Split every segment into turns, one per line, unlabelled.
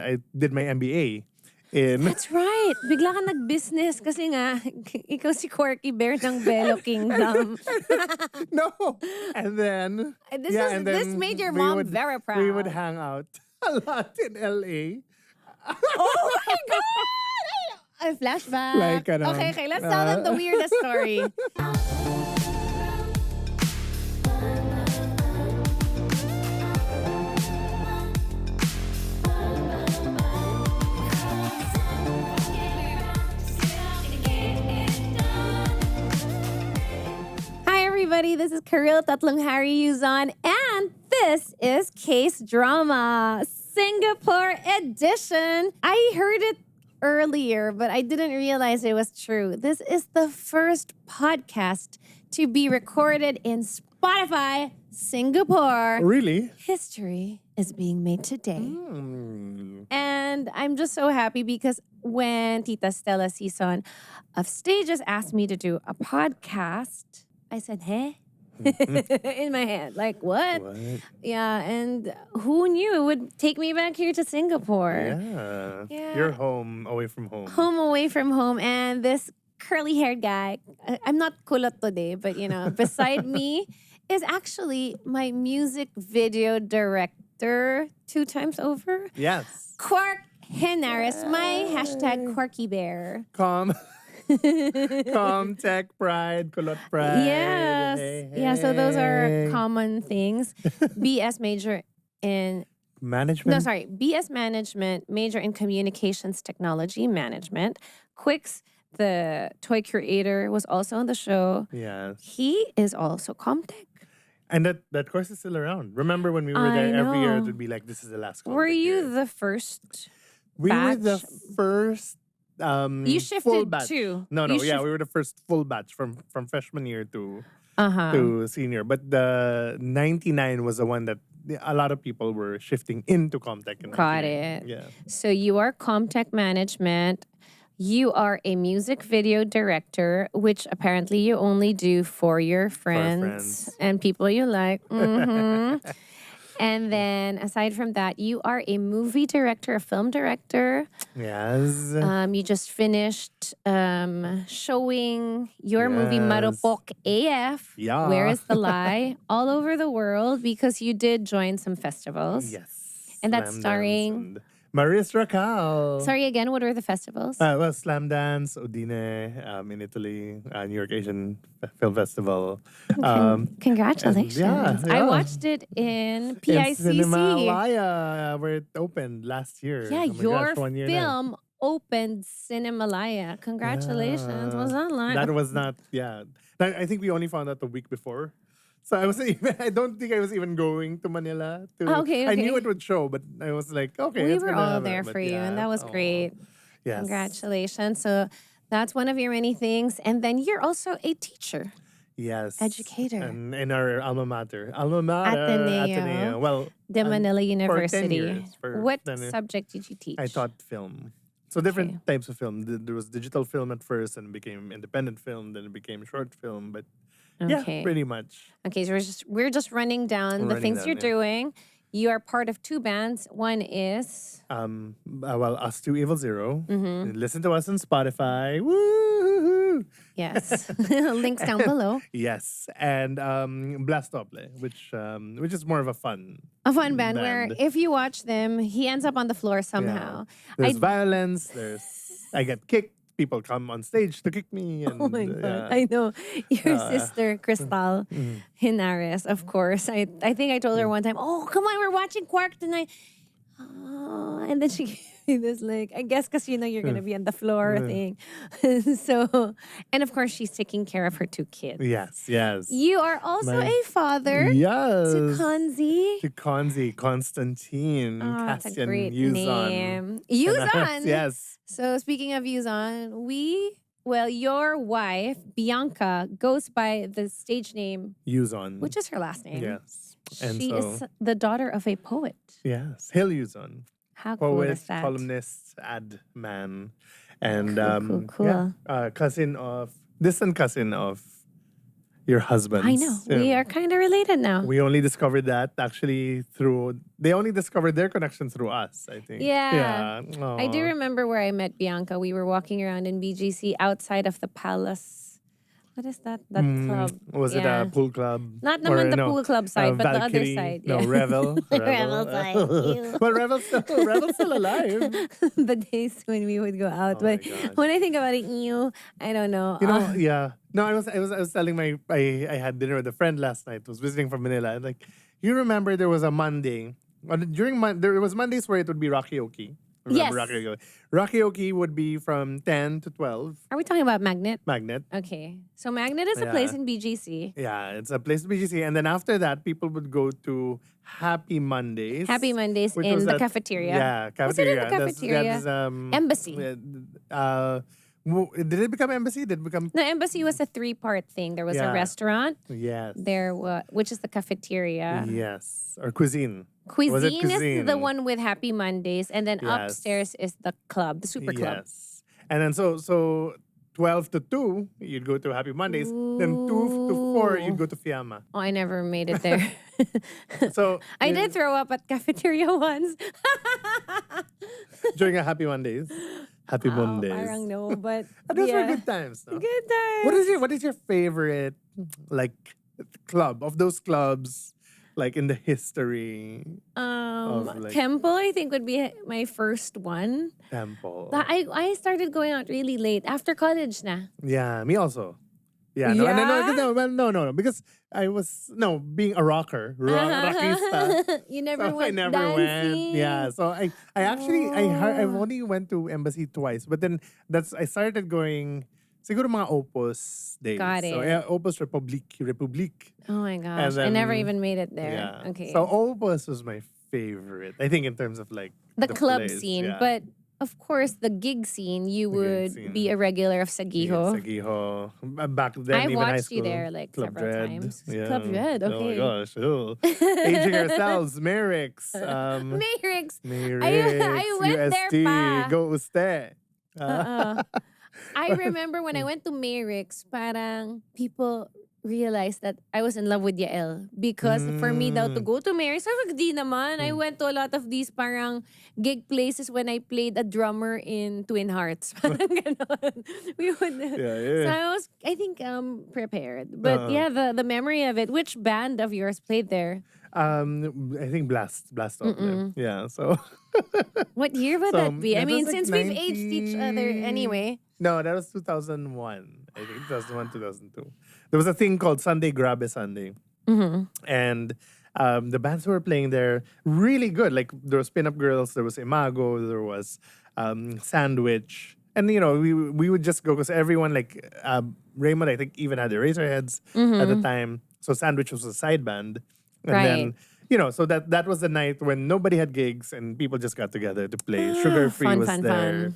I did my MBA in...
That's right. Bigla ka nag-business kasi nga, ikaw si Quirky Bear ng Belo Kingdom.
No. And then...
This made your mom very proud.
We would hang out a lot in LA.
Oh my God! Ay, flashback. Okay, let's tell them the weirdest story. Hi everybody, this is Karylle Tatlong Hari Yuzon, and this is Case Drama Singapore edition. I heard it earlier, but I didn't realize it was true. This is the first podcast to be recorded in Spotify, Singapore.
Really?
History is being made today. And I'm just so happy because when Tita Stella Season of Stages asked me to do a podcast, I said, hey? In my head. Like, what? Yeah, and who knew it would take me back here to Singapore?
Yeah. You're home, away from home.
Home away from home. And this curly-haired guy, I'm not kulot today, but, beside me is actually my music video director 2 times over.
Yes.
Quark Henares, my hashtag Quarky Bear.
Calm, tech pride, kulot pride.
Yes.
Hey.
Yeah, so those are common things. BS major in...
Management?
No, sorry. BS management, major in communications technology management. Quix, the toy creator, was also on the show.
Yes.
He is also Comtech.
And that course is still around. Remember when we were there every year, it would be like, this is the last Comtech
Were you
year.
the first
We
batch?
were the first
you shifted
full batch.
too.
No, we were the first full batch from freshman year to senior. But the 99 was the one that a lot of people were shifting into Comtech.
Got it.
Yeah.
So you are Comtech management. You are a music video director, which apparently you only do for your friends. And people you like. And then aside from that, you are a movie director, a film director.
Yes.
You just finished showing your movie Marupok AF.
Yeah.
Where is the Lie? All over the world because you did join some festivals.
Yes.
And that's starring...
Maurice Racal.
Sorry again, what are the festivals?
Well, Slam Dance, Udine, in Italy, New York Asian Film Festival.
Congratulations.
Yeah.
I watched it in PICC.
In Cinemalaya, where it opened last year.
Yeah,
Oh my
your
gosh, 1 year
film opened Cinemalaya. Congratulations. Was that live?
That was not, I think we only found out the week before. So I don't think I was even going to Manila.
Okay.
I knew it would show, but I was like, okay.
We were all there for you, and that was great.
Yes.
Congratulations. So that's one of your many things. And then you're also a teacher.
Yes.
Educator.
And in our alma mater.
Ateneo.
Well,
De Manila University.
For 10 years,
what subject did you teach?
I taught film. So different types of film. There was digital film at first, and it became independent film, then it became short film, but yeah, pretty much.
Okay, so we're just running down the things you're doing. You are part of 2 bands. One is
Us-2-Evil-0. Listen to us on Spotify. Woo!
Yes. Links down below.
Yes. And Blast Ople, which is more of a fun
band where if you watch them, he ends up on the floor somehow.
Yeah. There's violence, I get kicked. People come on stage to kick me. And,
oh my God. I know. Your sister, Crystal Henares, of course. I think I told her one time, oh, come on, we're watching Quark tonight. Oh, and then she gave me this, like, I guess because you're going to be on the floor thing. So, and of course, she's taking care of her 2 kids.
Yes.
You are also a father.
Yes.
To Konzi.
Constantine.
Oh, that's a
Cassian
great
Yuzon.
name. Yuzon?
Yes.
So speaking of Yuzon, your wife, Bianca, goes by the stage name
Yuzon.
which is her last name.
Yes. And
she is the daughter of a poet.
Yes. Hill Yuzon.
How cool
Poet,
is that?
columnist, ad man. And
cool.
distant cousin of your husbands.
I know.
Yeah.
We are kind of related now.
We only discovered that actually they only discovered their connection through us, I think.
Yeah.
Yeah.
I do remember where I met Bianca. We were walking around in BGC outside of the Palace. What is that? That club.
Was it a pool club?
Not naman the
no,
pool club side, but the other
Valkyrie?
side.
No,
Yeah.
Revel.
Revel side. Ew.
Well, Revel's still alive.
The days when we would go out.
Oh my
But
gosh.
when I think about it, I don't know.
You know, yeah. No, I was telling I had dinner with a friend last night. Was visiting from Manila. And like, you remember there was a Monday. There was Mondays where it would be karaoke. Remember
Yes.
Karaoke would be from 10 to 12.
Are we talking about Magnet?
Magnet.
Okay. So Magnet is a place in BGC.
Yeah, it's a place in BGC. And then after that, people would go to Happy Mondays.
Happy Mondays
which
in
was
the
at-
cafeteria.
Yeah, cafeteria.
Was it in the cafeteria?
That's,
Embassy.
did it become Embassy? Did it become...
The Embassy was a 3-part thing. There was a
Yeah.
restaurant.
Yes.
There was, which is the cafeteria.
Yes. Or cuisine. Was it
Cuisine is the one with Happy Mondays, and then
Yes.
upstairs is the club, the super club.
Yes. And then so 12 to 2, you'd go to Happy Mondays. Then 2 to 4, you'd go to Fiamma.
Oh, I never made it there.
So
I did throw up at cafeteria once.
during a Happy Mondays. Happy Mondays.
Parang no, but
And those were
yeah.
good times. No?
Good times.
What is your favorite like club of those clubs like in the history of, like-
Temple, I think, would be my first one.
temple?
I started going out really late after college na.
Yeah, me also. Yeah, no,
Yeah?
no, because I was being a rocker, rockista.
You never
So
went
I never
dancing.
went. Yeah, so I actually I only went to Embassy twice, but then I started going siguro mga Opus days.
Got
So
it.
yeah, Opus Republique.
Oh my gosh. I
then-
never even made it there.
Yeah.
Okay.
So Opus was my favorite. I think in terms of like
the club
place,
scene,
yeah.
but of course the gig scene, you
The gig
would
scene.
be a regular of Sagiho.
Sagiho. Back then,
I've
even high
watched you
school,
there, like,
Club
several
Dread.
times.
Yeah.
Club Dread,
Oh my
okay.
gosh. Oh. Aging ourselves. Merix.
Mayrix.
Merix.
I went there
UST.
pa.
Go Uste.
I remember when I went to Mayrix, parang people realized that I was in love with Yael. Because for me daw to go to Mayrix, di naman. I went to a lot of these parang gig places when I played a drummer in Twin Hearts. Parang ganon. We would...
Yeah.
So I think prepared. But yeah, the memory of it. Which band of yours played there?
I think Blast Ople. Yeah. So
What year would
So,
that be? I
that
mean,
was like
since we've aged each other anyway.
no, that was 2001. I think 2001, 2002. There was a thing called Sunday Grabe Sunday. And the bands who were playing there, really good. Like there was Pinup Girls, there was Imago, there was Sandwich. And you know, we would just go because everyone like Raymond, I think, even had the Razorheads at the time. So Sandwich was a side band. And then, you know, so that was the night when nobody had gigs and people just got together to play. Sugar Free was there.
Fun.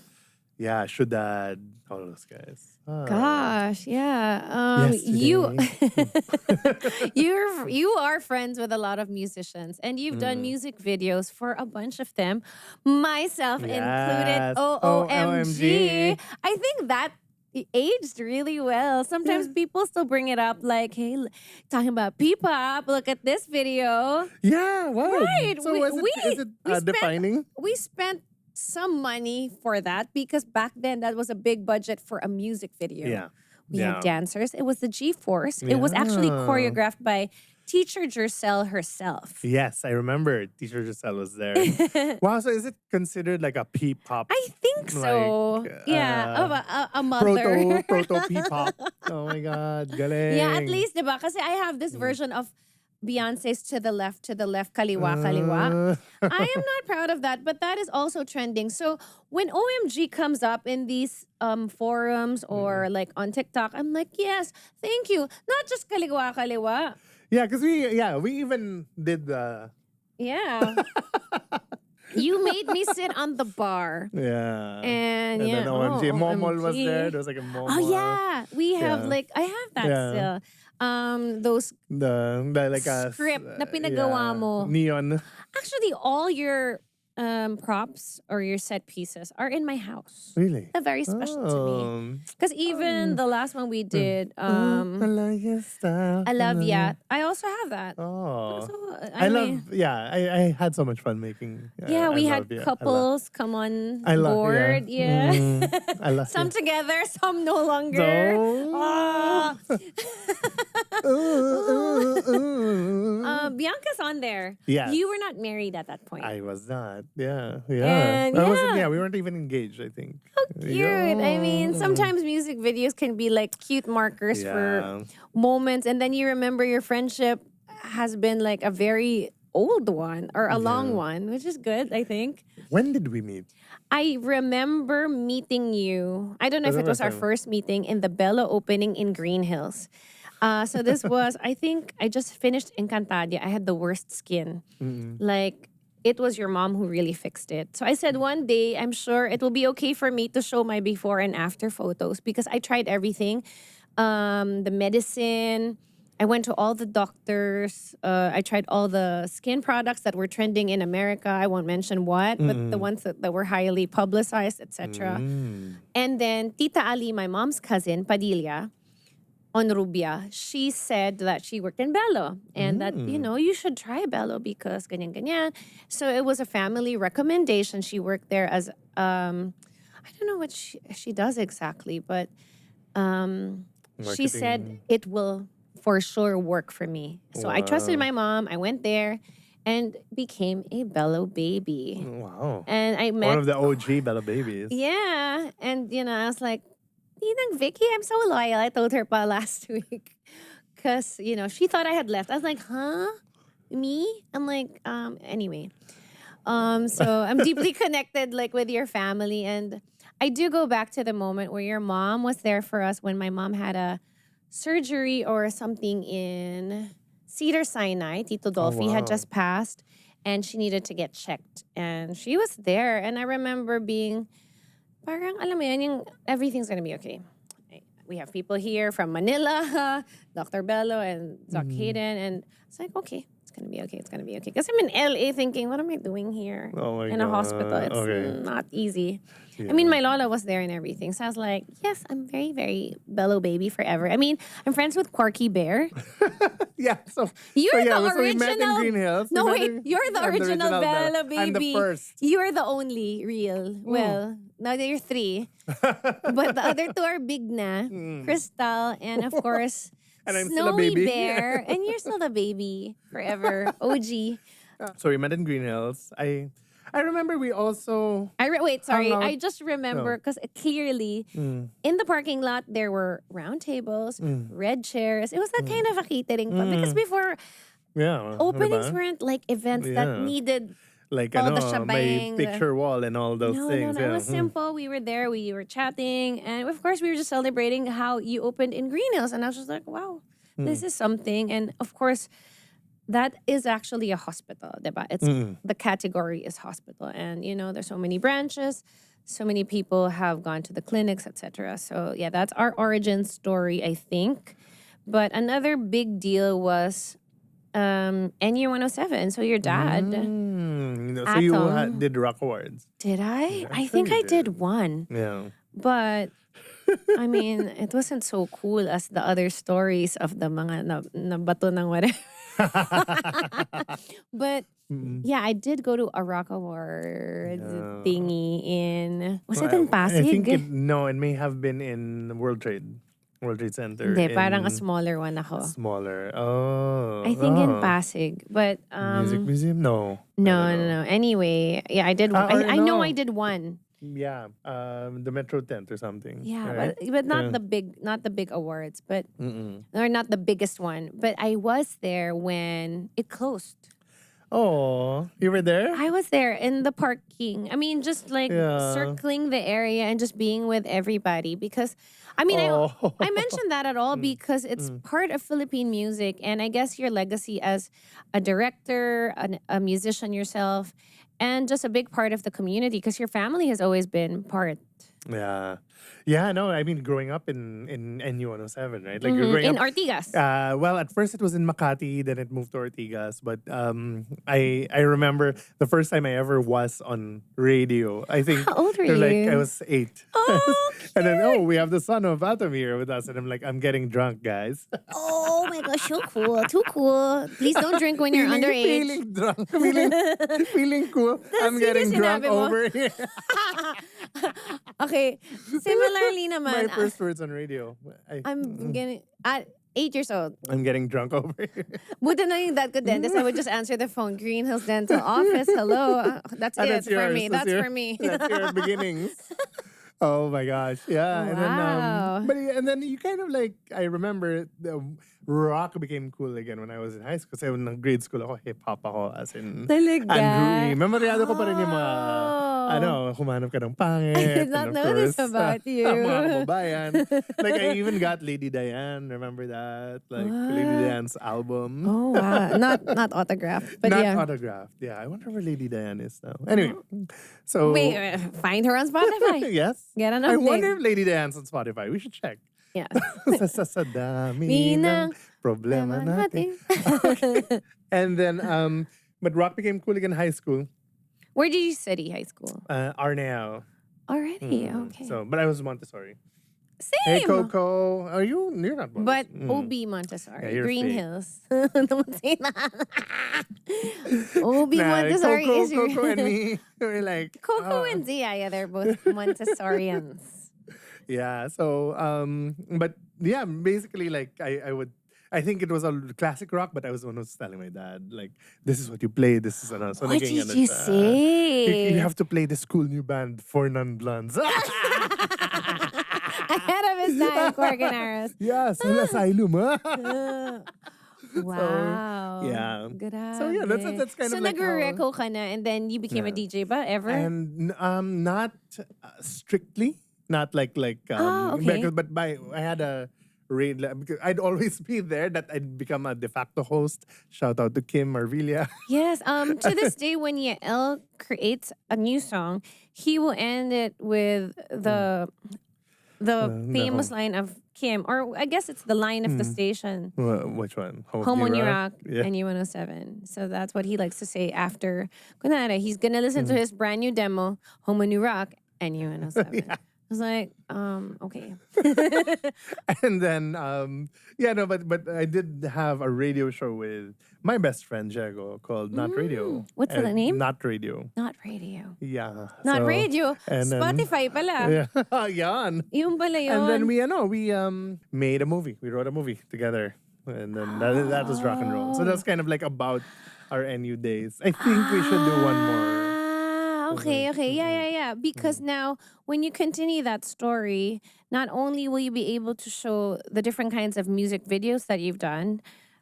Yeah, Shudad, all those guys.
Gosh, yeah. You you are friends with a lot of musicians, and you've done music videos for a bunch of them, myself included.
Yes.
OMG! I think that aged really well. Sometimes people still bring it up, like, "Hey, talking about P-pop. Look at this video."
Yeah, wow.
Right.
So is it defining?
We spent some money for that because back then that was a big budget for a music video.
Yeah.
We had dancers. It was the G-Force. It was actually
Yeah.
choreographed by Teacher Jercel herself.
Yes, I remember. Teacher Giselle was there. Wow, so is it considered like a P-pop?
I think so.
Like,
Yeah, of a mother.
Proto P-pop. Oh my God, galing.
Yeah, at least, diba? Kasi I have this version of Beyonce's to the left, kaliwa, kaliwa. I am not proud of that, but that is also trending. So when OMG comes up in these forums or like on TikTok, I'm like, yes, thank you. Not just kaliwa, kaliwa.
Yeah, because we even did the...
Yeah. You made me sit on the bar.
Yeah.
And
then
yeah,
OMG.
oh,
Momol was
OMG.
there. There was like a Momol.
Oh yeah, we have
Yeah.
I have that
Yeah.
still. Those
The like a
script na pinagawa mo.
Neon.
Actually all your props or your set pieces are in my house.
Really?
They're very special to me. Because even the last one we did,
I love your style.
I Love Ya, I also have that.
Oh.
So,
I
mean,
love, yeah, I had so much fun making.
yeah, we
I
had
love, yeah,
couples come on
I love,
board. Yeah.
I love
Some
it.
together, some no longer.
No.
Ah.
Ooh.
Bianca's on there.
Yes.
You were not married at that point.
I was not. Yeah. Yeah.
And
I wasn't,
yeah.
we weren't even engaged, I think.
Cute. I mean, sometimes music videos can be like cute markers for moments, and then you remember your friendship has been like a very old one or a long one, which is good, I think.
When did we meet?
I remember meeting you. I don't know if it was our first meeting in the Belo opening in Green Hills. So this was, I think, I just finished Encantadia. I had the worst skin. Like, it was your mom who really fixed it. So I said one day, I'm sure it will be okay for me to show my before and after photos because I tried everything. The medicine, I went to all the doctors. I tried all the skin products that were trending in America. I won't mention what, but the ones that were highly publicized, etc. And then Tita Ali, my mom's cousin, Padilla, on Rubia, she said that she worked in Belo and that, you should try Belo because ganyan. So it was a family recommendation. She worked there as, I don't know what she does exactly, but she said it will for sure work for me. So I trusted my mom. I went there and became a Belo Baby.
Wow.
And I met
one of the OG Belo Babies.
Yeah. And, I was like, Ninang Vicky, I'm so loyal. I told her pa last week. Because, she thought I had left. I was like, huh? Me? I'm like, anyway. So I'm deeply connected like with your family. And I do go back to the moment where your mom was there for us when my mom had a surgery or something in Cedar Sinai. Tito Dolphy had just passed and she needed to get checked. And she was there. And I remember being... Parang, alam mo yun, everything's gonna be okay. We have people here from Manila, Dr. Bello and Doc Hayden, and it's like, okay, it's gonna be okay, it's gonna be okay. Because I'm in LA thinking, what am I doing here in a hospital? It's not easy. Yeah. I mean, my Lola was there and everything. So I was like, yes, I'm very, very Belo Baby forever. I mean, I'm friends with Quarky Bear.
Yeah,
you're the
original.
We met in
Green Hills.
No, wait, you're the original Belo Baby.
I'm the first.
You're the only real. Well, now you're three. But the other two are big na. Crystal, and of course,
and I'm
Snowy
still a baby.
Bear. And you're still the baby forever. OG.
So we met in Green Hills. I remember we also...
Wait, sorry. I just remember because clearly in the parking lot, there were round tables, red chairs. It was that kind of a catering. Because before, openings weren't like events that needed
like
all the shebang.
My picture wall and all those things.
No, it was simple. We were there. We were chatting. And of course, we were just celebrating how you opened in Green Hills. And I was just like, wow, this is something. And of course... That is actually a hospital, diba? It's the category is hospital, and there's so many branches, so many people have gone to the clinics, etc. So yeah, that's our origin story, I think. But another big deal was NU 107. So your dad,
so you did Rock Awards.
Did I?
Yeah,
I think I did one.
Yeah,
but. I mean, it wasn't so cool as the other stories of the mga nabato ng whatever. But yeah, I did go to a Rock Awards thingy in... Was it in Pasig?
I think it may have been in World Trade Center.
Hindi, parang a smaller one ako.
Smaller. Oh.
I think in Pasig. But...
Music Museum? No.
No. Anyway, yeah, I did... I know I did one.
Yeah, the Metro Tent or something.
Yeah,
right?
but not the big awards, but or not the biggest one. But I was there when it closed.
Oh, you were there?
I was there in the parking. I mean, just like circling the area and just being with everybody because, I mean, I mentioned that at all because it's part of Philippine music, and I guess your legacy as a director, a musician yourself. And just a big part of the community because your family has always been part
Yeah. Yeah, no, I mean, growing up in NU-107, right? Like, you're growing
In
up.
Ortigas.
Well, at first it was in Makati, then it moved to Ortigas. But I remember the first time I ever was on radio. I think
How old were
like I
you?
was 8.
Oh,
And then,
cute.
we have the son of Atom here with us. And I'm like, I'm getting drunk, guys.
Oh my gosh, so cool. Too cool. Please don't drink when you're underage.
Feeling drunk. Feeling cool. I'm
yun
getting
yung
drunk
sinabi mo.
over here.
Okay. Similarly naman,
My first words on radio.
I'm getting at 8 years old.
I'm getting drunk over here.
Buti na yung dad ko dentist. I would just answer the phone. Green Hills Dental Office. Hello. That's
Ah,
it for
yours.
me. That's
your-
for me.
That's your beginnings. Oh my gosh. Yeah.
Wow.
And then you kind of like, I remember the rock became cool again when I was in high school. Kasi in grade school ako, hip-hop ako as in
Talaga?
Andrew E. Memoryado ko pa rin yung mga,
Oh.
humanap ka ng pangit.
I did not
and of
know this
course,
about you.
Mga kababayan. Like I even got Lady Diane. Remember that? Like Lady
What?
Diane's album.
Oh, wow. Not autographed, but
Not
yeah.
autographed. Yeah, I wonder where Lady Diane is now. Anyway, so
Wait, find her on Spotify.
yes.
Get an
I
update.
wonder if Lady Diane's on Spotify. We should check.
Yeah.
sa dami
Minang
ng problema natin. And then, but rock became cool again in high school.
Where did you study high school?
Arneo.
Already, okay.
So, but I was Montessori.
Same.
Hey, Coco. You're not Montessori.
But OB Montessori,
Yeah, you're
Green
fake.
Hills. Don't say that. OB Montessori
Coco,
is your
Coco and me, we're like
Coco and Zia. Yeah, they're both Montessorians.
yeah. So, but yeah, basically, like I think it was a classic rock, but I was the one who was telling my dad, like, this is what you play. This is ano. So
What
naging
did
ano
you
siya.
say?
You have to play this cool new band for non-blondes.
Ahead of his time, Quark Henares.
Yeah, sa asylum.
Wow.
yeah.
Good.
So yeah, that's kind
so
of like how,
nag-reco ka na and then you became a DJ ba ever?
and not strictly, not like
okay.
but I had a raid because I'd always be there. That I'd become a de facto host. Shout out to Kim Marvilla.
Yes. To this day, when Yael creates a new song, he will end it with the famous line of Kim, or I guess it's the line of the station.
Which one?
Home on Your Rock
Yeah.
and U107. So that's what he likes to say after. Kunwari, he's gonna listen to his brand new demo, Home on Your Rock and U107. I was like, okay.
And then but I did have a radio show with my best friend Diego called Not Radio.
What's the name?
Not Radio.
Not radio.
Yeah.
Not
so-
radio.
and then-
Spotify pala.
Yeah. Yan.
Yung pala yun.
And then we made a movie. We wrote a movie together. And then that was rock and roll. So that's kind of like about our NU days. I think we should do one more.
Okay. Yeah. Because now, when you continue that story, not only will you be able to show the different kinds of music videos that you've done.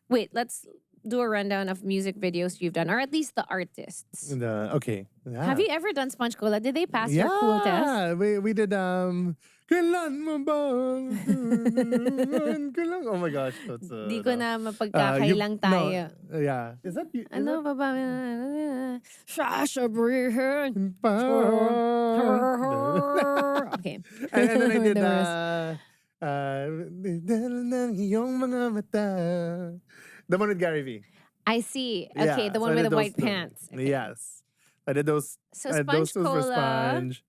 Wait, let's do a rundown of music videos you've done, or at least the artists.
Okay. Yeah.
Have you ever done Sponge Cola? Did they pass your cool test?
Yeah, we did Kailan mo ba? Oh my gosh, that's
Di ko na mapagkakailang tayo.
No, yeah. Is that you?
Ano ba ba? Sasha Brihan. Okay.
And then I did
The rest.
Dahil ng iyong mga mata. The one with Gary V.
I see. Okay,
Yeah,
the
so
one
I
with
did
the
those
white
two.
pants. Okay.
Yes. I did those.
So
I did those
Sponge
two for
Cola.
Sponge.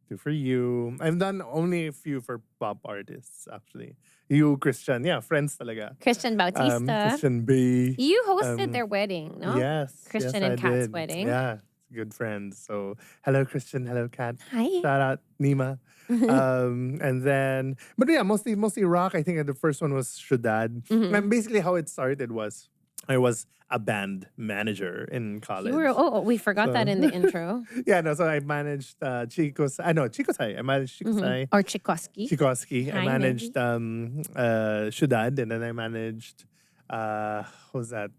Two for you. I've done only a few for pop artists, actually. You, Christian. Yeah, friends talaga.
Christian Bautista.
Christian B.
You hosted their wedding, no?
Yes.
Christian
yes,
and
I
Kat's
did.
wedding.
Yeah. Good friends. So, hello, Christian. Hello, Kat.
Hi.
Shout out, Nima. And then, but yeah, mostly rock. I think the first one was Shudad.
Mm-hmm.
And basically, how it started was I was a band manager in college.
You were, we forgot that in the intro.
Yeah, no, so I managed Chicos. I managed Chicosai.
Or Chikoski.
Chikoski. I
Hi,
managed Shudad, and then I managed what was that?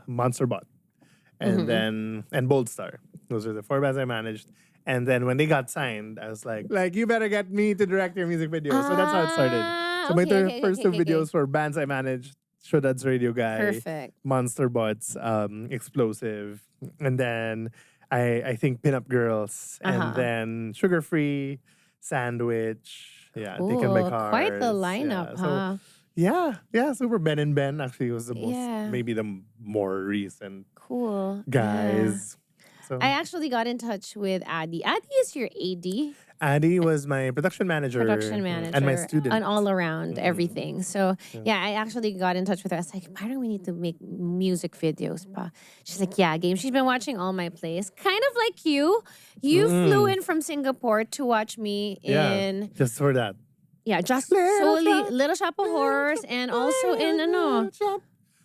Monsterbot. And then Bold Star. Those are the 4 bands I managed. And then when they got signed, I was like, you better get me to direct your music video. So that's how it started. So my first two videos were bands I managed. Shudad's Radio Guy.
Perfect.
Monsterbots, Explosive. And then I think Pinup Girls. And then Sugar Free. Sandwich. Yeah, Taken by
Cool.
Cars.
Quite the lineup,
yeah.
huh?
Yeah, Super Ben and Ben actually was the most,
Yeah.
maybe the more recent
Cool. Yeah.
guys. So
I actually got in touch with Addy. Addy is your AD,
Addy was my production manager,
production manager,
and my student.
and all around everything. So
Yeah.
yeah, I actually got in touch with her. I was like, why don't we need to make music videos? Pa? She's like, yeah, game. She's been watching all my plays, kind of like you. You flew in from Singapore to watch me in
Just for that.
just
Little
solely
Shop,
Little Shop of Horrors, and also in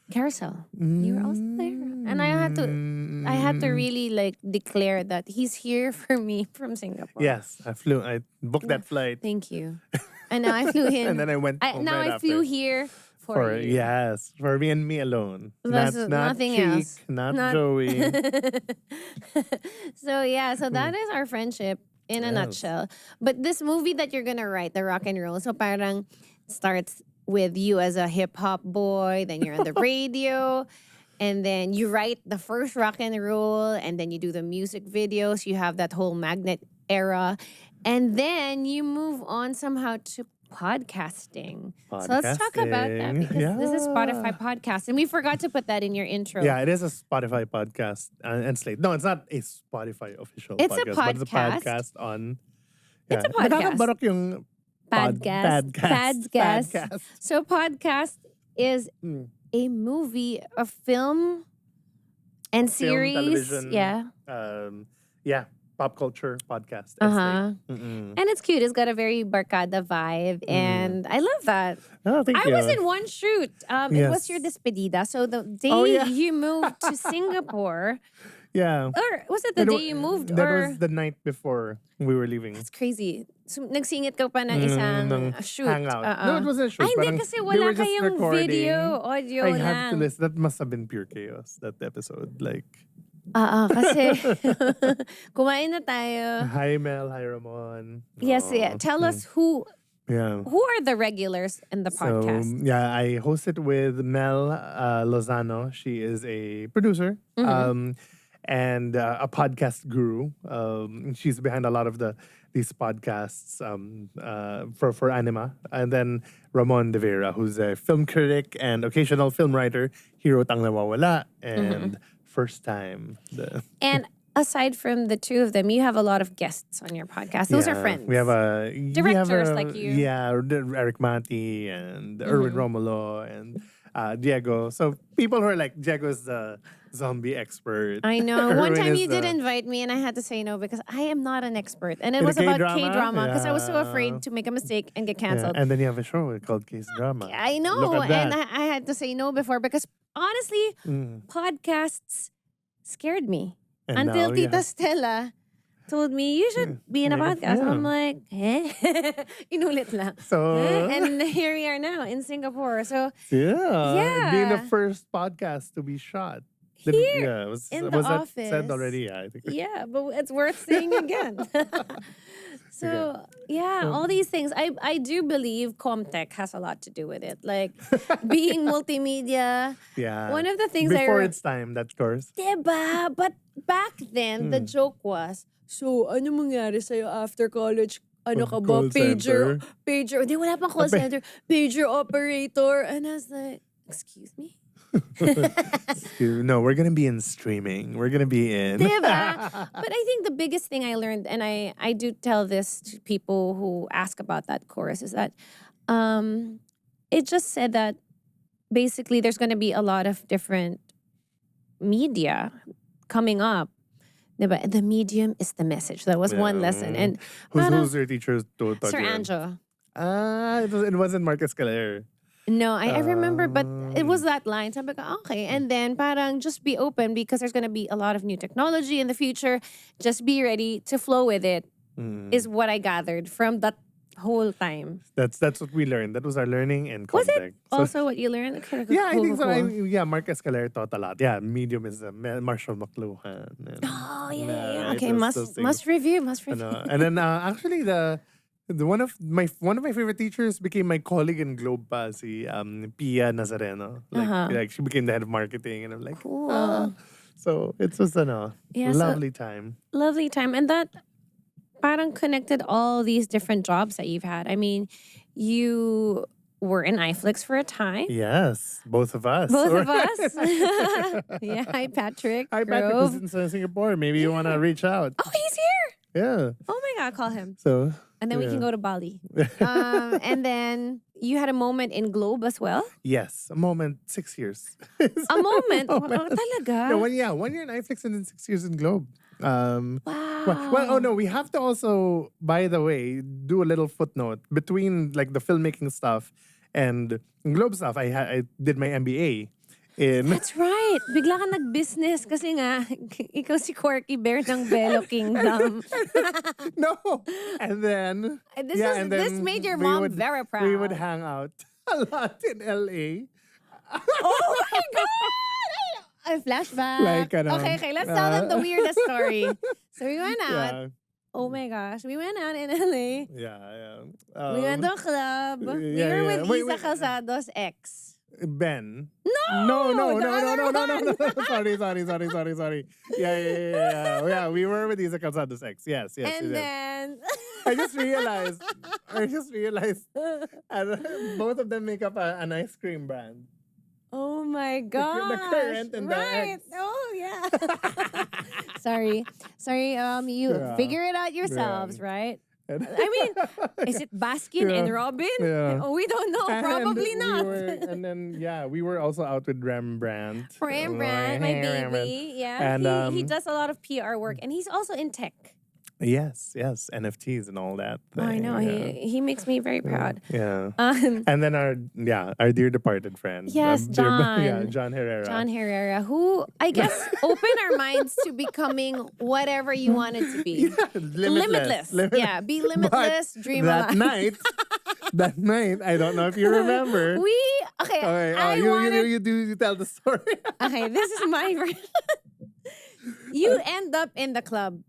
Carousel. You were also there, and I had to really like declare that he's here for me from Singapore.
Yes, I booked that flight.
Thank you. And now I flew in.
And then I went home
now
right
I flew
after.
here for you.
Yes, for me and me alone.
That's
not
nothing
Cheek,
else.
not
Not-
Joey.
So that is our friendship in a
Yes.
nutshell. But this movie that you're gonna write, the rock and roll, so parang starts with you as a hip hop boy, then you're on the radio, and then you write the first rock and roll, and then you do the music videos. You have that whole magnet era, and then you move on somehow to podcasting. So let's talk about that,
Podcasting,
because this is Spotify
yeah.
podcast, and we forgot to put that in your intro.
Yeah, it is a Spotify podcast. Endslate. No, it's not a Spotify official
It's a
podcast. But it's a
podcast.
podcast on...
It's a podcast.
Nakakabarok yung
Podcast. So podcast is
Mm.
a movie, a film, and
Film,
series.
television,
Yeah.
Pop culture podcast.
Uh-huh.
Mm-mm.
And it's cute. It's got a very barkada vibe, and I love that.
Oh, thank
I
you.
was in one shoot. It was
Yes.
your despedida. So the day
Oh, yeah.
you moved to Singapore,
Yeah.
or was it the
That
day
wa-
you moved?
That
Or
was the night before we were leaving.
it's crazy. So, nagsingit ka pa ng isang
ng
shoot.
hangout.
Uh-uh.
No, it wasn't a shoot.
Ay, hindi
Parang
kasi
we
wala
were just
kayong
recording.
video, audio
I
lang.
have to listen. That must have been pure chaos, that episode. Like,
Kasi kumain na tayo.
hi Mel, hi Ramon.
Yes, yeah. Tell us who
Yeah.
are the regulars in the podcast.
So, yeah, I host it with Mel Lozano. She is a producer and a podcast guru. She's behind a lot of these podcasts for Anima. And then Ramon De Vera, who's a film critic and occasional film writer. Hero Tang Nawawala and First Time.
And aside from the two of them, you have a lot of guests on your podcast. Those are friends.
We have
Directors like you.
Yeah, Eric Mati and Erwin Romulo and Diego. So people who are like, Diego's the zombie expert.
I know. One
Erwin
time
is
you did
the-
invite me and I had to say no because I am not an expert. And it
In
was about
K-drama?
K-drama because I was so
Yeah.
afraid to make a mistake and get
Yeah,
canceled.
and then you have a show called Case Drama.
I know.
Look at
And
that.
I had to say no before because honestly, podcasts scared me.
And
Until
now you
Tita
have-
Stella told me, you should be in a
Yeah.
podcast.
Yeah.
I'm like, Inulit lang.
So
And here we are now in Singapore. So
yeah, being the
Yeah.
first podcast to be shot.
Here,
Yeah, was
in the
was that
office.
said already? Yeah, I think.
yeah, but it's worth saying again. So yeah, all these things. I do believe Comtech has a lot to do with it. Like being multimedia.
Yeah.
One of the things I
before
re-
its time, that course.
Diba? But back then, the joke was, so ano mangyari sa'yo after college? Ano ka ba?
Call center?
Pager. Di, wala pang call center. Pager operator. And I was like, excuse me?
No, we're gonna be in streaming. We're gonna be in.
Diba? But I think the biggest thing I learned, and I do tell this to people who ask about that course, is that it just said that basically there's going to be a lot of different media coming up. Diba? The medium is the message. That was one lesson. And
who's your teacher?
Sir Anjo.
It wasn't Marcus Caler.
No, I remember, but it was that line. Sabi ko, okay. And then parang just be open because there's going to be a lot of new technology in the future. Just be ready to flow with it is what I gathered from that whole time.
That's what we learned. That was our learning and
Was
contact.
it also what you learned? Okay,
Yeah, I
cool,
think so.
cool.
Yeah, Marcus Caler taught a lot. Yeah, medium is Marshall McLuhan. And,
Oh, yeah.
it
Okay,
was those things.
must review.
And then actually the one of my favorite teachers became my colleague in Globe pa, si Pia Nazareno. Like she became the head of marketing, and I'm like,
Cool.
So it was
Yeah, so-
lovely time.
Lovely time. And that parang connected all these different jobs that you've had? I mean, you were in iFlix for a time.
Yes, both of us.
Both of us. Yeah. Hi, Patrick.
Hi, Patrick was
Grove.
in Singapore. Maybe you want to reach out.
Oh, he's here.
Yeah.
Oh my God, call him.
So.
And then we can go to Bali. And then you had a moment in Globe as well.
Yes, a moment, 6 years.
A moment? Oh, talaga?
No, 1 year. 1 year in iFlix and then 6 years in Globe.
Wow.
Well, oh no, we have to also, by the way, do a little footnote between like the filmmaking stuff and Globe stuff. I did my MBA in.
That's right. Bigla ka nag-business kasi nga, ikaw si Quirky Bear ng Belo Kingdom.
No, and then
This made your mom very proud.
We would hang out a lot in LA.
Oh my God! Ay, flashback.
Like,
okay, let's tell them the weirdest story. So we went out.
Yeah.
Oh my gosh, we went out in LA.
Yeah.
We went to a club. We were with Isa Calzado's ex.
Ben.
No,
No.
the other one.
Sorry. Yeah. We were with Isa Calzado's ex. Yes.
And then
I just realized, and both of them make up an ice cream brand.
oh my gosh.
The current and the
right.
ex.
Oh yeah. Sorry. You figure it out yourselves, right? I mean, is it Baskin and Robin?
Yeah.
Oh, we don't know. Probably not.
We were also out with Rembrandt.
Rembrandt, my baby. Yeah.
And,
he does a lot of PR work and he's also in tech.
Yes, NFTs and all that.
Oh, I know.
Yeah.
He makes me very proud.
Yeah. And then our dear departed friend.
Yes, John.
John Herrera.
John Herrera, who I guess opened our minds to becoming whatever you wanted to be.
Yeah, limitless.
Yeah, be limitless, dream
that
alive.
that night, I don't know if you remember. You tell the story.
Okay, this is my version. You end up in the club.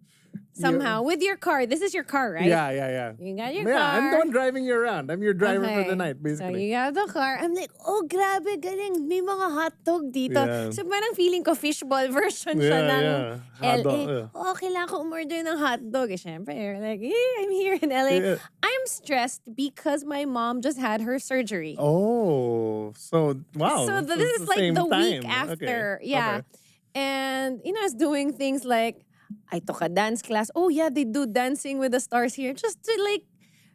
Somehow, with your car. This is your car, right?
Yeah.
You got your
Yeah,
car.
I'm the one driving you around. I'm your driver for the night,
So
basically.
you got the car. I'm like, oh, grabe, galing. May mga hotdog dito.
Yeah.
So parang feeling ko fishball version siya ng
Hotdog,
LA.
yeah.
Oh, kailangan ko umorder ng hotdog. Siyempre, like, I'm here in LA.
Yeah.
I'm stressed because my mom just had her surgery.
Oh, so wow.
So
it's
this is like
same
the
time.
week after.
Okay.
Yeah.
Okay.
And, I was doing things like, I took a dance class. Oh yeah, they do dancing with the stars here just to like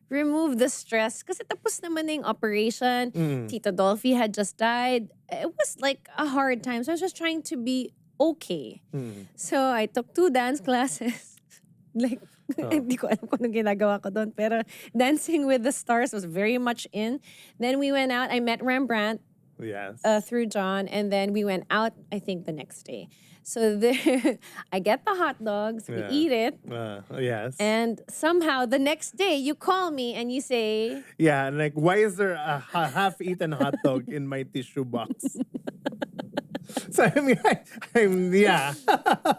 remove the stress. Kasi tapos naman na yung operation. Tito Dolphy had just died. It was like a hard time. So I was just trying to be okay. So I took 2 dance classes. Like, hindi ko alam kung anong ginagawa ko doon. Pero dancing with the stars was very much in. Then we went out. I met Rembrandt.
Yes.
Through John, and then we went out, I think, the next day. So there, I get the hot dogs, we eat it,
yes.
and somehow the next day you call me and you say,
yeah, and like, why is there a half-eaten hot dog in my tissue box? So I mean, yeah.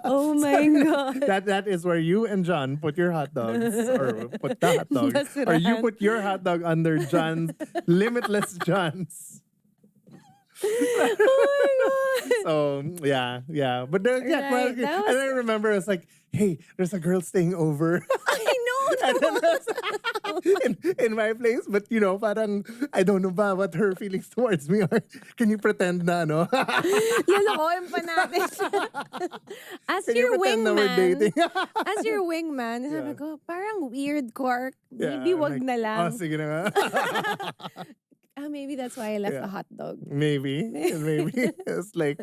oh my God.
That is where you and John put your hot dogs, or put the hot dog, or you put your hot dog under John's limitless John's.
Oh my God.
So yeah. But there,
Right,
and I remember it's like, hey, there's a girl staying over.
I know.
in my place, but parang I don't know ba what her feelings towards me are. Can you pretend na no?
Lalakohin pa natin siya. As
Can
your
you pretend that we're
wingman,
dating?
as your wingman, sabi ko, parang weird, Quark.
Yeah,
Maybe wag
like,
na lang.
Oh, sige na nga.
Maybe that's why I left the hot dog.
Maybe. It's like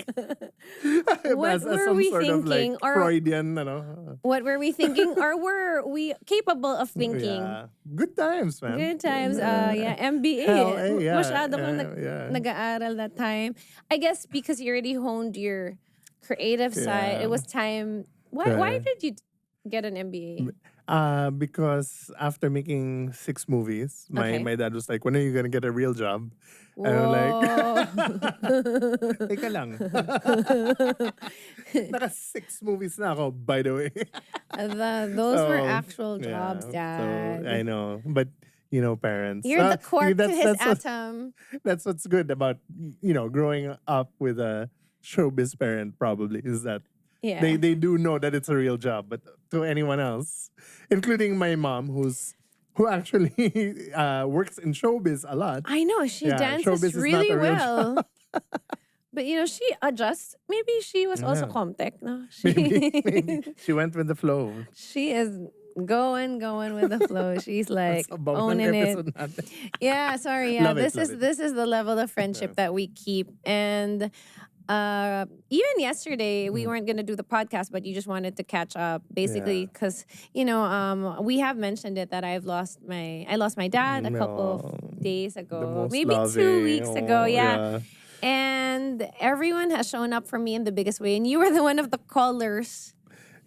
What
as
were
some
we
sort
thinking?
of like Freudian, ano.
What were we thinking? Or were we capable of thinking?
Yeah. Good times, man.
Good times. MBA.
Yeah.
Masyado kang nag-aaral that time. I guess because you already honed your creative side, it was time. Why did you get an MBA?
Because after making 6 movies, my dad was like, when are you gonna get a real job?
Whoa.
And I'm like, teka lang. Naka 6 movies na ako, by the way.
Those were actual jobs, Dad.
So, I know. But, parents.
You're the Quark to his
that's
atom.
That's what's good about, growing up with a showbiz parent, probably, is that
Yeah.
They do know that it's a real job, but to anyone else, including my mom, who actually works in showbiz a lot.
I know she
showbiz
dances
is not
really
a real
well. But she adjusts. Maybe she was also
Yeah.
Comtech, no?
Maybe she went with the flow.
She is going with the flow. She's like
Sabaw ng
owning it.
episode natin.
Yeah, sorry. Yeah,
Love it, love it.
this is the level of friendship that we keep. And even yesterday, we weren't gonna do the podcast, but you just wanted to catch up, basically,
Yeah.
because we have mentioned it that I lost my dad a couple of days
The
ago,
most
maybe 2
loving.
weeks ago.
Oh,
Yeah. And everyone has shown up for me in the biggest way, and you were the one of the callers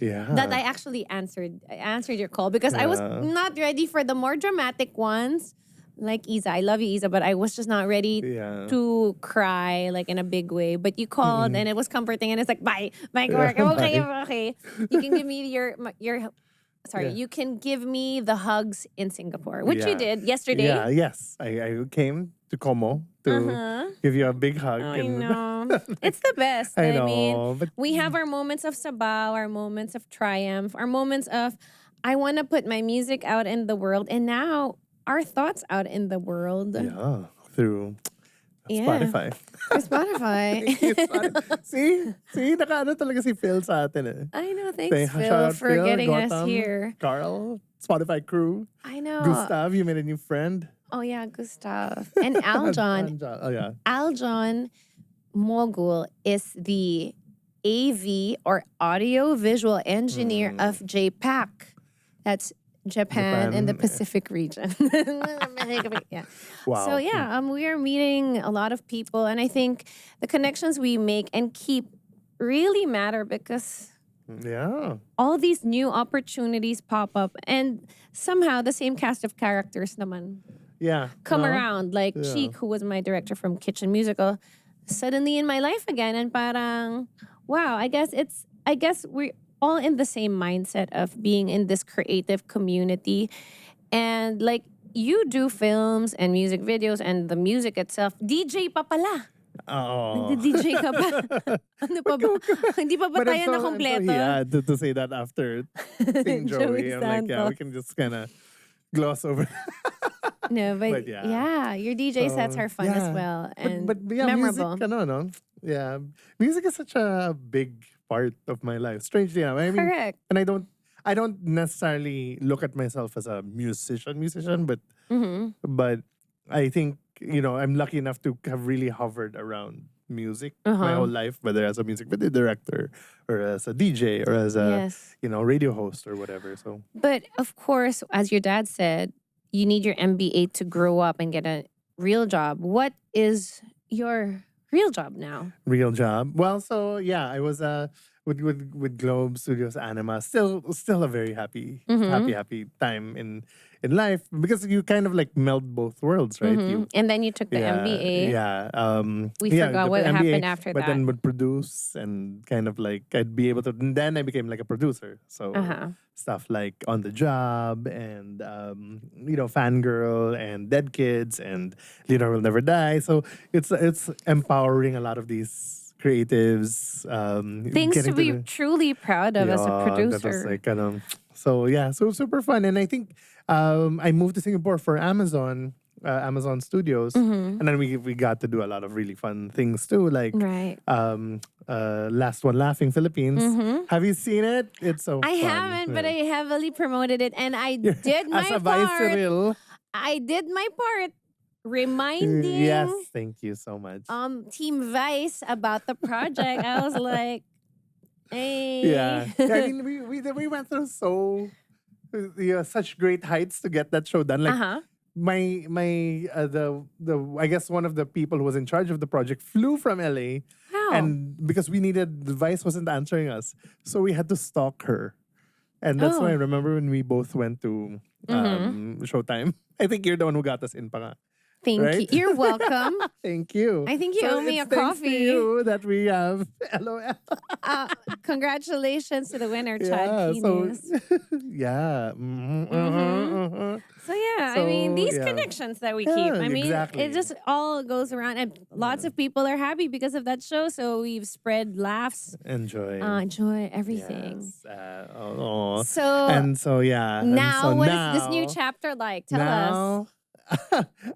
Yeah.
that I actually answered. I answered your call because I was
Yeah.
not ready for the more dramatic ones, like Isa. I love you, Isa, but I was just not ready
Yeah.
to cry like in a big way. But you called and it was comforting, and it's like bye, Quark. I'm okay, I'm okay. You can give me your. Sorry,
Yeah.
you can give me the hugs in Singapore, which you
Yeah.
did yesterday.
Yeah, yes. I came to Como to give you a big hug.
I know. It's the best.
I
I mean,
know, but
we have our moments of sabaw, our moments of triumph, our moments of, I want to put my music out in the world, and now our thoughts out in the world.
yeah, through
Yeah.
Spotify.
For Spotify.
See, nakaano talaga si Phil sa atin eh.
I know. Thanks,
Shout
Phil,
out
for
Phil,
getting us
Gotham,
here.
Carl, Spotify crew.
I know.
Gustav, you made a new friend.
Oh, yeah, Gustav. And Aljon.
Oh yeah.
Aljon Mogul is the AV or audio visual engineer of JPAC. That's Japan and the Pacific region. Yeah.
Wow.
So yeah, we are meeting a lot of people, and I think the connections we make and keep really matter because
Yeah.
all these new opportunities pop up, and somehow the same cast of characters naman
Yeah.
come
No?
around. Like
Yeah.
Cheek, who was my director from Kitchen Musical, suddenly in my life again, and parang wow. I guess we're all in the same mindset of being in this creative community, and like you do films and music videos and the music itself. DJ pa pala.
Oh.
DJ ka pa. Ano pa ba? Hindi pa ba
But
tayo na kompleto?
yeah, to say that after seeing Joey, I'm like, yeah, we
Santos.
can just kind of gloss over.
No, but,
But yeah.
yeah, your DJ sets are fun as
yeah.
well and
but yeah,
memorable.
music, no? Yeah, music is such a big part of my life. Strangely enough, I mean,
Correct.
and I don't necessarily look at myself as a musician, but I think I'm lucky enough to have really hovered around music my whole life, whether as a music video director or as a DJ or as a
Yes.
radio host or whatever. So
But of course, as your dad said, you need your MBA to grow up and get a real job. What is your real job now?
real job. Well, so yeah, I was with Globe Studios Anima. Still a very happy time in life because you kind of like meld both worlds, right? You
And then you took the MBA.
Yeah.
We
yeah,
forgot
the
what
MBA,
happened after
but
that.
then would produce and kind of like I'd be able to. And then I became like a producer. So stuff like On the Job and Fangirl and Dead Kids and Leader Will Never Die. So it's empowering a lot of these creatives.
Things
getting
to be truly proud of as a
that
producer.
was like so yeah, so super fun. And I think I moved to Singapore for Amazon Studios, and then we got to do a lot of really fun things too, like
Right.
Last One Laughing Philippines. Have you seen it? It's so
I
fun.
haven't, but I heavily promoted it, and I did my
as a vice
part.
Cyril.
I did my part, reminding
Yes, thank you so much.
Team Vice about the project. I was like, hey.
Yeah. I mean, we went through such great heights to get that show done. Like my I guess one of the people who was in charge of the project flew from LA,
Wow.
and because we needed, the Vice wasn't answering us, so we had to stalk her. And that's why I remember when we both went to Showtime. I think you're the one who got us in pa nga.
Thank
right?
you. You're welcome.
Thank you.
I think you owe me a
it's thanks to
coffee.
you that we have LOL.
Congratulations to the winner,
Yeah,
Chad
so
Kinis.
yeah.
So yeah, I mean, these
yeah.
connections that we
Yeah,
keep. I mean,
exactly.
it just all goes around, and lots of people are happy because of that show. So we've spread laughs,
Enjoy.
joy, everything.
Yes.
So
And so yeah. And so
now, what is this new
now,
chapter like? Tell us.
now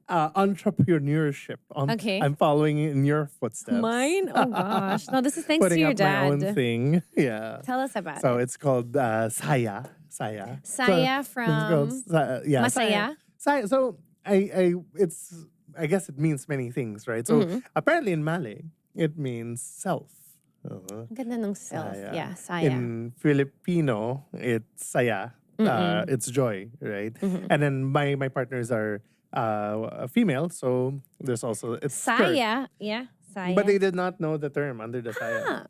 entrepreneurship.
Okay.
I'm following in your footsteps.
Mine? Oh gosh. No, this is thanks
Putting
to your
up my own
dad.
thing. Yeah.
Tell us about
So
it.
it's called Saya. Saya.
Saya
It's called
from
yeah.
Masaya.
Saya. So I guess it means many things, right? So apparently in Malay, it means self.
Ang ganda ng self.
Saya.
Yeah, saya.
In Filipino, it's saya. It's joy, right? And then my partners are female, so there's also it's skirt.
Saya. Yeah, saya.
But they did not know the term under the saya.
Ah.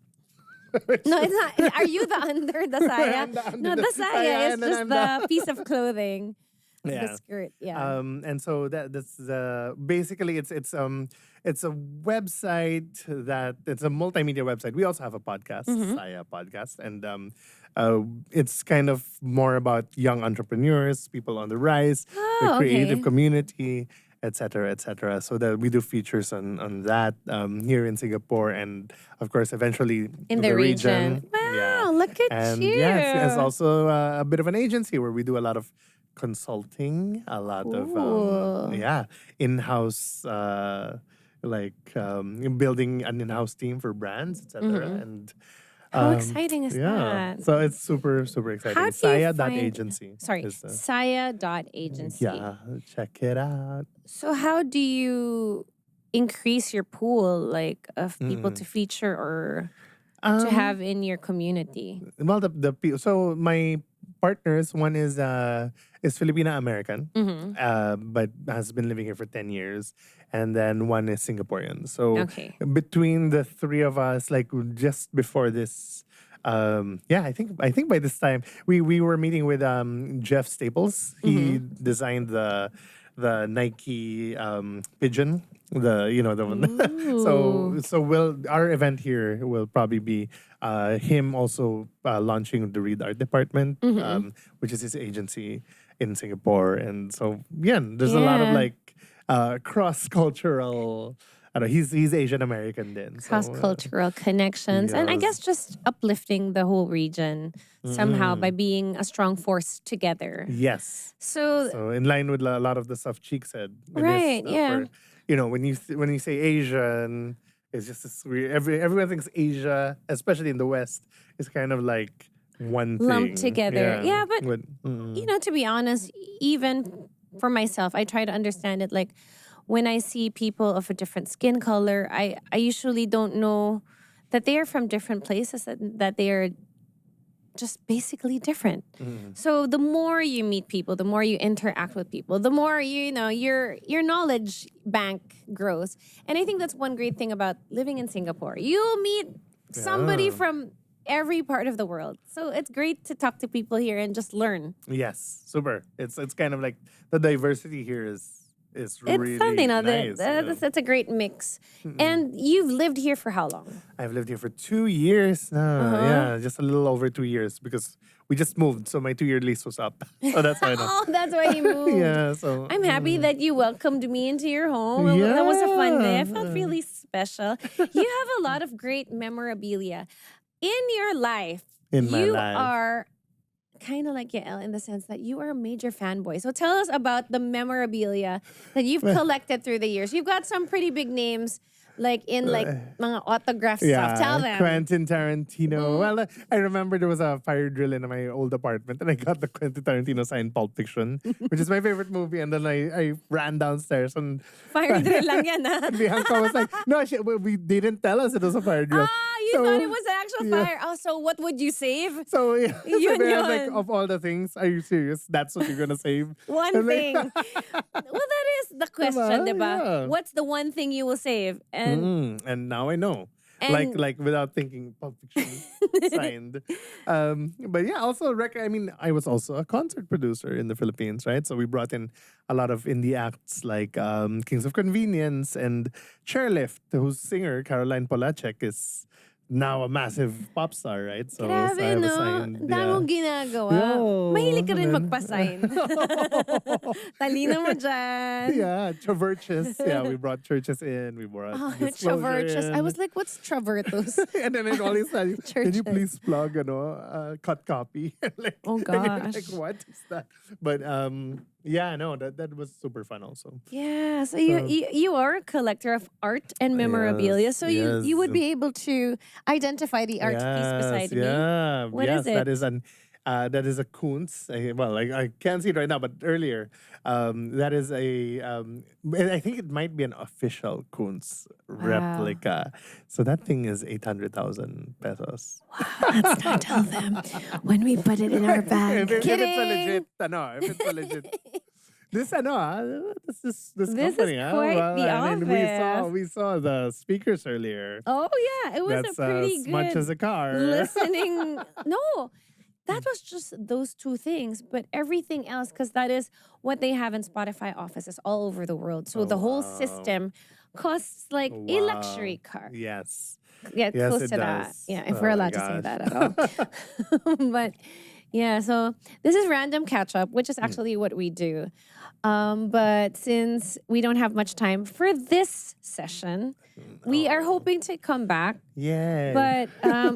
No, it's not. Are you the under the saya?
I'm the under
No,
the
the
saya,
saya is
and then
just
I'm
the piece of clothing.
Yeah.
The skirt. Yeah.
And so that's basically it's a website that it's a multimedia website. We also have a podcast, Saya podcast, and it's kind of more about young entrepreneurs, people on the rise, the creative
okay.
community, etc., etc. So that we do features on that here in Singapore, and of course eventually
In the region. Wow,
Yeah.
look at
And
you.
yes, it's also a bit of an agency where we do a lot of consulting, a lot of
Cool.
in-house building an in-house team for brands, etc. And
How exciting is
yeah,
that?
so it's super exciting.
How do you
Saya.agency.
Sorry,
is,
saya.agency.
yeah, check it out.
So how do you increase your pool, like, of people to feature or to have in your community?
Well, so my partners, one is Filipina American, but has been living here for 10 years, and then one is Singaporean. So
Okay.
between the three of us, like just before this, I think by this time we were meeting with Jeff Staples. He designed the Nike pigeon. The one. so our event here will probably be him also launching the Read Art department, which is his agency in Singapore, and so there's a lot of
Yeah.
like cross cultural. I don't know, he's Asian American then. So,
Cross-cultural connections. And I
yes.
guess just uplifting the whole region somehow by being a strong force together.
yes.
So,
So in line with a lot of the stuff Cheek said. in his,
Right, yeah.
when you say Asian, it's just this weird. Everyone thinks Asia, especially in the West, is kind of like one thing
lumped together. Yeah, but
mm,
to be honest, even for myself, I try to understand it. Like when I see people of a different skin color, I usually don't know that they are from different places, that they are just basically different. So the more you meet people, the more you interact with people, the more your knowledge bank grows. And I think that's one great thing about living in Singapore. You'll meet somebody
Yeah.
from every part of the world. So it's great to talk to people here and just learn.
yes, super. It's kind of like the diversity here is
It's
really
something
nice.
that's a great mix. And you've lived here for how long?
I've lived here for 2 years now.
Uh-huh.
Yeah, just a little over 2 years because we just moved, so my 2-year lease was up. So that's why I know.
Oh, that's why you moved.
Yeah, so
I'm happy that you welcomed me into your home. That was a fun day. I felt really special. You have a lot of great memorabilia in your life.
In my
you
life.
are kind of like Yael in the sense that you are a major fanboy. So tell us about the memorabilia that you've collected through the years. You've got some pretty big names, like in mga autograph stuff. Tell them.
Quentin Tarantino. Well, I remember there was a fire drill in my old apartment and I got the Quentin Tarantino signed Pulp Fiction, which is my favorite movie. And then I ran downstairs and
Fire drill lang yan, ha?
Bianca was like, no, we didn't tell us it was a fire drill.
You thought it was an actual fire. Oh, so what would you save?
So yeah, so
Yun,
then I was like,
yun.
of all the things, are you serious? That's what you're gonna save?
One
I'm like,
thing. Well, that is the question, diba?
Yeah.
What's the one thing you will save? And
And now I know.
And-
Like without thinking, Pulp Fiction signed. But yeah, also I was also a concert producer in the Philippines, right? So we brought in a lot of indie acts like Kings of Convenience and Chairlift, whose singer Caroline Polacek is now a massive pop star, right? So I
Grabe,
have a
no?
sign.
Dami mong ginagawa.
Yeah.
Mahilig ka rin
And then-
magpa-sign. Talino mo dyan.
Yeah, traverses. Yeah, we brought churches in. We brought
Oh,
disclosure
traverses.
in.
I was like, what's travertus?
And then it always said, can you
Churches.
please plug, cut copy? Like,
Oh,
and you're
gosh.
like, what is that? But yeah, no, that was super fun also.
Yeah, so you are a collector of art and memorabilia.
Yes,
So you would
yes.
be able to identify the art piece beside me.
Yeah,
What
yes,
is
that
it?
is that is a Kunz. I can't see it right now, but earlier, that is I think it might be an official Kunz replica. So that thing is 800,000 pesos.
Let's not tell them when we put it in our bag.
If it's a
Kidding.
legit, if it's a legit. This this
This is
company,
quite the
I mean,
office.
we saw the speakers earlier.
Oh yeah, it was
That's
a pretty
as
good
much as a car.
listening. No, that was just those two things, but everything else, because that is what they have in Spotify offices all over the world. So the whole
wow.
system costs like a
Wow.
luxury car.
Yes.
Yeah,
Yes,
close
it
to that.
does.
Yeah, if
Oh
we're
my
allowed to say
gosh.
that at all. But yeah, so this is random catch up, which
Hmm.
is actually what we do. But since we don't have much time for this session, we are hoping to come back.
Yay.
But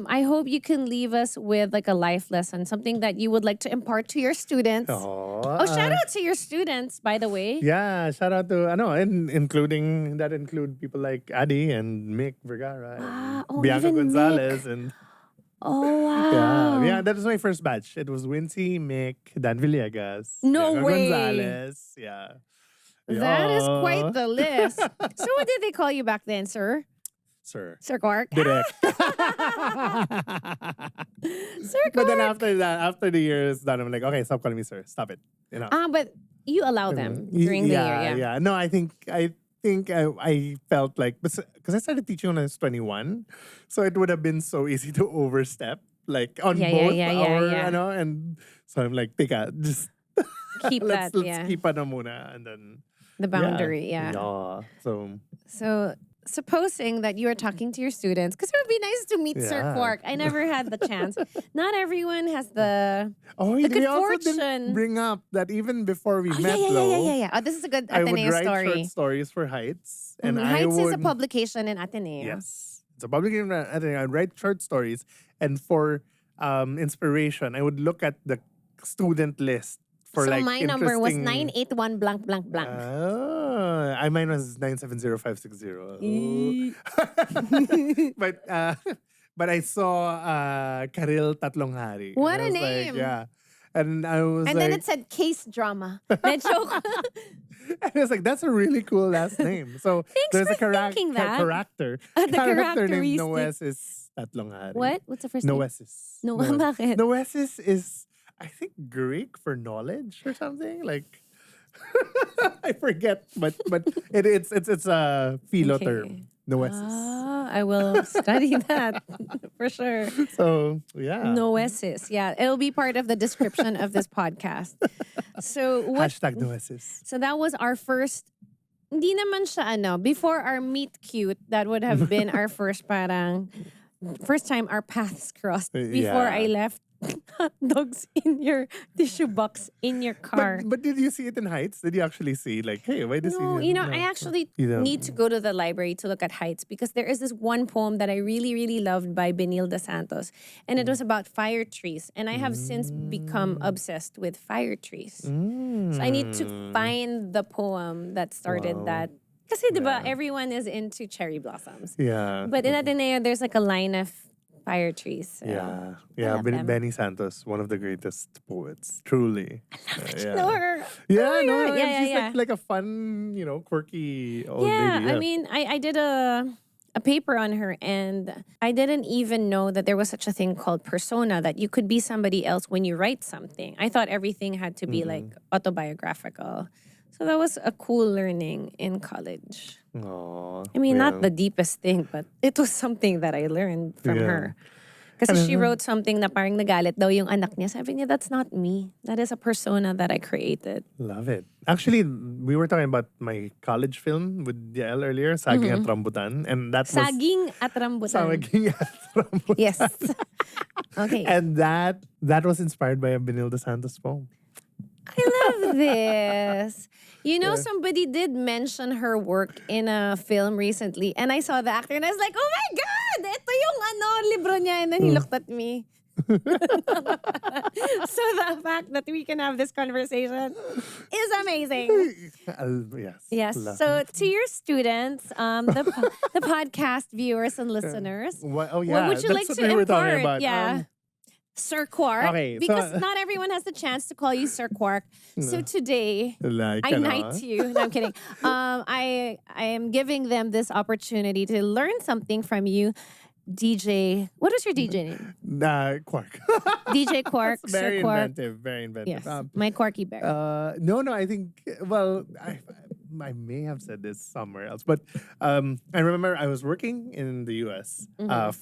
I hope you can leave us with like a life lesson, something that you would like to impart to your students. Oh, shout out to your students, by the way.
Yeah, shout out to include people like Adi and Mick Vergara and
oh,
Bianca
even
Gonzalez and
Oh wow.
yeah, that was my first batch. It was Wincy, Mick, Dan Villegas,
No
Bianca
way.
Gonzalez. Yeah.
That is quite
Yeah.
the list. So what did they call you back then, sir?
Sir.
Sir Quark?
Direct.
Sir
But then
Quark.
after that, after the year is done, I'm like, okay, stop calling me sir. Stop it. You know.
But you allow them during the year, yeah.
No, I think I felt like because I started teaching when I was 21, so it would have been so easy to overstep like on both
yeah.
and so I'm like, just
Keep
let's
that, yeah.
keep ano muna and then
The boundary, yeah.
So
So supposing that you are talking to your students, because it would be nice to meet Sir
Yeah.
Quark. I never had the chance. Not everyone has the
we
good
also
fortune.
didn't bring up that even before we
Oh,
met
yeah.
though.
Oh, this is a good
I would
Ateneo
write
story.
short stories for Heights, and I
Heights
would
is a publication in Ateneo.
Yes. It's a publication. I'd write short stories. And for inspiration, I would look at the student list for
So
like
my number was
interesting-
981 blank blank blank.
Mine was 970-560. But I saw Karylle Tatlong Hari.
What
And I
a
was like,
name.
yeah. And I was
And
like,
then it said case drama. Medyo,
I was like, that's a really cool last name. So there's
for
a
thinking that.
character.
The
Character named
characteristic.
Noesis Tatlong Hari.
What? What's the first name?
Noesis.
No, bakit?
Noesis is, I think, Greek for knowledge or something. Like, I forget, but it's a philo
Okay.
term. Noesis.
I will study that for sure.
So yeah.
Noesis. Yeah, it'll be part of the description of this podcast. So what?
Hashtag Noesis.
So that was our first. Hindi naman siya before our meet cute. That would have been our first time our paths crossed. Before
Yeah.
I left hot dogs in your tissue box in your car.
But did you see it in Heights? Did you actually see like, hey, why does
No,
he?
I actually
You don't.
need to go to the library to look at Heights because there is this one poem that I really, really loved by Benilde Santos. And it was about fire trees. And I have since become obsessed with fire trees. So I need to find the poem that started
Wow.
that. Kasi diba, everyone is into cherry blossoms.
Yeah.
But in Ateneo, there's like a line of fire trees. So.
Yeah,
love them.
Benny Santos, one of the greatest poets, truly. Yeah.
Know her.
Yeah,
Oh my
no,
God.
and
Yeah,
she's
yeah.
like a fun, quirky old
Yeah,
lady.
I mean, I did a paper on her and I didn't even know that there was such a thing called persona, that you could be somebody else when you write something. I thought everything had to be like autobiographical. So that was a cool learning in college.
Aw,
I mean,
yeah.
not the deepest thing, but it was something that I learned from
Yeah.
her. Kasi she wrote something na parang nagalit daw yung anak niya. Sabi niya, that's not me. That is a persona that I created.
Love it. Actually, we were talking about my college film with Yael earlier, Saging at Rambutan. And that was...
Saging at rambutan.
Saging at Rambutan.
Yes. Okay.
And that was inspired by a Benilde Santos poem.
I love this. You know, somebody did mention her work in a film recently, and I saw the actor, and I was like, "Oh my God! Ito yung libro niya." And then he looked at me. So the fact that we can have this conversation is amazing.
Yes.
Yes. So to your students, the podcast viewers and listeners,
What would
you like
what
to
we were talking
impart?
about.
Yeah. Sir Quark.
Okay,
Because not everyone has the chance to call you Sir Quark. So today,
Like,
I knight you. No, I'm kidding. I am giving them this opportunity to learn something from you. DJ, what is your DJ name?
Quark.
DJ Quark,
Very
Sir Quark.
inventive. Very inventive.
Yes, my Quarky Bear.
No, I think, well, I may have said this somewhere else, but I remember I was working in the US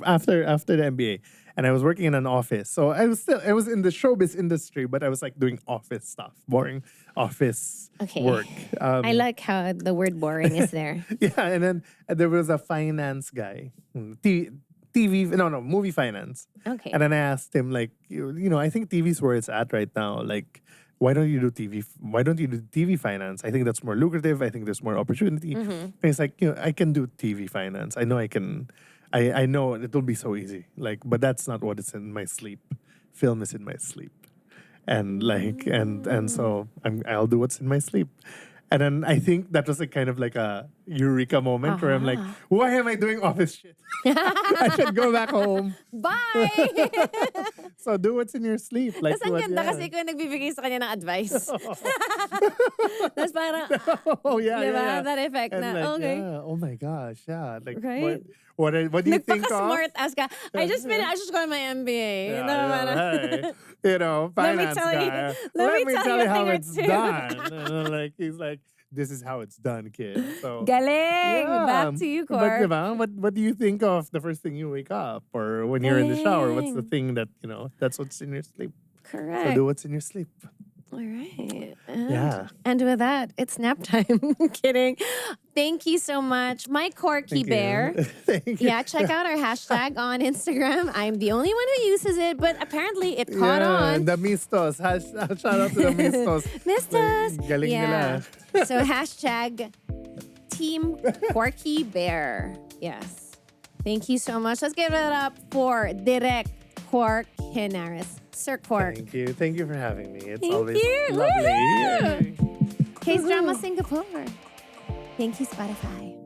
after the MBA, and I was working in an office. So I was in the showbiz industry, but I was like doing office stuff, boring office work.
I like how the word boring is there.
Yeah, and then there was a finance guy, movie finance.
Okay.
And then I asked him, like, you know, I think TV's where it's at right now. Like, why don't you do TV? Why don't you do TV finance? I think that's more lucrative. I think there's more opportunity. And he's like, you know, I can do TV finance. I know I can. I know it'll be so easy. Like, but that's not what is in my sleep. Film is in my sleep, and like, and so I'll do what's in my sleep. And then I think that was kind of like a eureka moment where I'm like, why am I doing office shit? I should go back home.
Bye!
So do what's in your sleep. Like,
Tapos ang ganda kasi ikaw nagbibigay sa kanya ng advice. Tapos parang,
oh yeah,
diba?
yeah.
That effect
And
na,
like,
okay.
yeah, oh my gosh, yeah. Like,
Right.
what do you think of?
Nagpaka-smart as ka. I just got my MBA. You know, parang,
Hey, you know, finance guy.
let me tell you a
how
thing or
it's
two.
done. And then, like, he's like, this is how it's done, kid. So
Galing!
yeah.
Back to you,
But
Quark.
diba, what do you think of the first thing you wake up, or when you're in the shower? What's the thing that that's what's in your sleep?
Correct.
So do what's in your sleep.
All right.
Yeah.
And with that, it's nap time. Kidding. Thank you so much, my Quarky
Thank
Bear.
you. Thank you.
Yeah, check out our hashtag on Instagram. I'm the only one who uses it, but apparently it caught on.
The Mistos. Shout out to the Mistos.
Mistos.
Galing nila.
So hashtag Team Quarky Bear. Yes. Thank you so much. Let's give it up for Direct Quark Henares. Sir Quark.
Thank you for having me. It's
Thank
always
you.
lovely.
Woohoo!
Yay.
Case Drama Singapore. Thank you, Spotify.